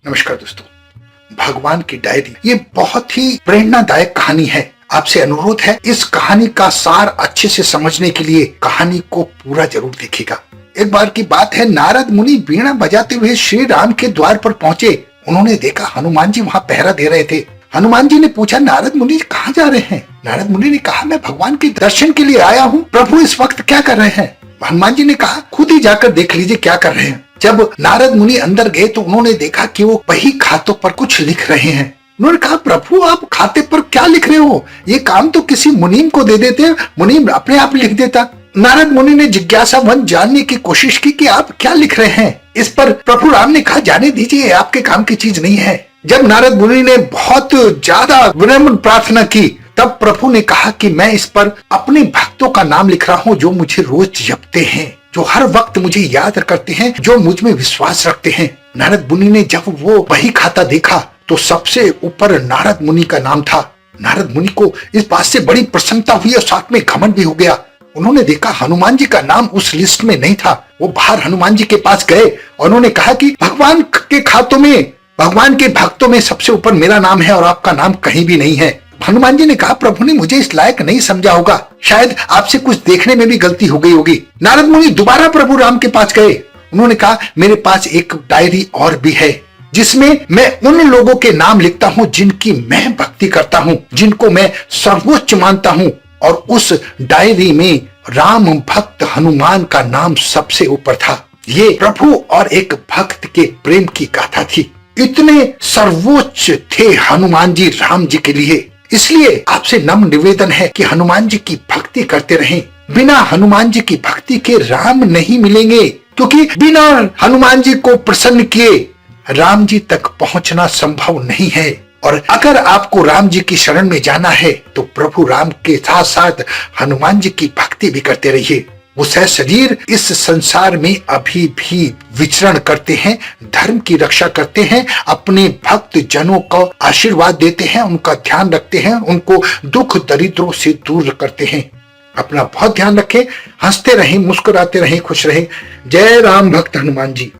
नमस्कार दोस्तों, भगवान की डायरी ये बहुत ही प्रेरणादायक कहानी है। आपसे अनुरोध है इस कहानी का सार अच्छे से समझने के लिए कहानी को पूरा जरूर देखिएगा। एक बार की बात है, नारद मुनि वीणा बजाते हुए श्री राम के द्वार पर पहुंचे। उन्होंने देखा हनुमान जी वहां पहरा दे रहे थे। हनुमान जी ने पूछा, नारद मुनि कहाँ जा रहे हैं? नारद मुनि ने कहा, मैं भगवान के दर्शन के लिए आया हूँ। प्रभु इस वक्त क्या कर रहे हैं? हनुमान जी ने कहा, खुद ही जाकर देख लीजिए क्या कर रहे हैं। जब नारद मुनि अंदर गए तो उन्होंने देखा कि वो वही खातों पर कुछ लिख रहे हैं। उन्होंने कहा, प्रभु आप खाते पर क्या लिख रहे हो? ये काम तो किसी मुनीम को दे देते, मुनीम अपने आप लिख देता। नारद मुनि ने जिज्ञासावन जानने की कोशिश की कि आप क्या लिख रहे हैं। इस पर प्रभु राम ने कहा, जाने दीजिए, आपके काम की चीज नहीं है। जब नारद मुनि ने बहुत ज्यादा विनम्र प्रार्थना की तब प्रभु ने कहा कि मैं इस पर अपने भक्तों का नाम लिख रहा हूँ जो मुझे रोज जपते हैं, जो हर वक्त मुझे याद करते हैं, जो मुझ में विश्वास रखते हैं। नारद मुनि ने जब वो वही खाता देखा तो सबसे ऊपर नारद मुनि का नाम था। नारद मुनि को इस बात से बड़ी प्रसन्नता हुई और साथ में घमंड भी हो गया। उन्होंने देखा हनुमान जी का नाम उस लिस्ट में नहीं था। वो बाहर हनुमान जी के पास गए और उन्होंने कहा कि भगवान के खातों में, भगवान के भक्तों में सबसे ऊपर मेरा नाम है और आपका नाम कहीं भी नहीं है। हनुमान जी ने कहा, प्रभु ने मुझे इस लायक नहीं समझा होगा, शायद आपसे कुछ देखने में भी गलती हो गई होगी। नारद मुनि दोबारा प्रभु राम के पास गए। उन्होंने कहा, मेरे पास एक डायरी और भी है जिसमें मैं उन लोगों के नाम लिखता हूँ जिनकी मैं भक्ति करता हूँ, जिनको मैं सर्वोच्च मानता हूँ। और उस डायरी में राम भक्त हनुमान का नाम सबसे ऊपर था। ये प्रभु और एक भक्त के प्रेम की गाथा थी। इतने सर्वोच्च थे हनुमान जी राम जी के लिए। इसलिए आपसे नम्र निवेदन है कि हनुमान जी की भक्ति करते रहें। बिना हनुमान जी की भक्ति के राम नहीं मिलेंगे, क्योंकि बिना हनुमान जी को प्रसन्न किए राम जी तक पहुंचना संभव नहीं है। और अगर आपको राम जी की शरण में जाना है तो प्रभु राम के साथ साथ हनुमान जी की भक्ति भी करते रहिए। वो सहशरीर इस संसार में अभी भी विचरण करते हैं, धर्म की रक्षा करते हैं, अपने भक्त जनों को आशीर्वाद देते हैं, उनका ध्यान रखते हैं, उनको दुख दरिद्रों से दूर करते हैं। अपना बहुत ध्यान रखें, हंसते रहें, मुस्कुराते रहें, खुश रहें। जय राम भक्त हनुमान जी।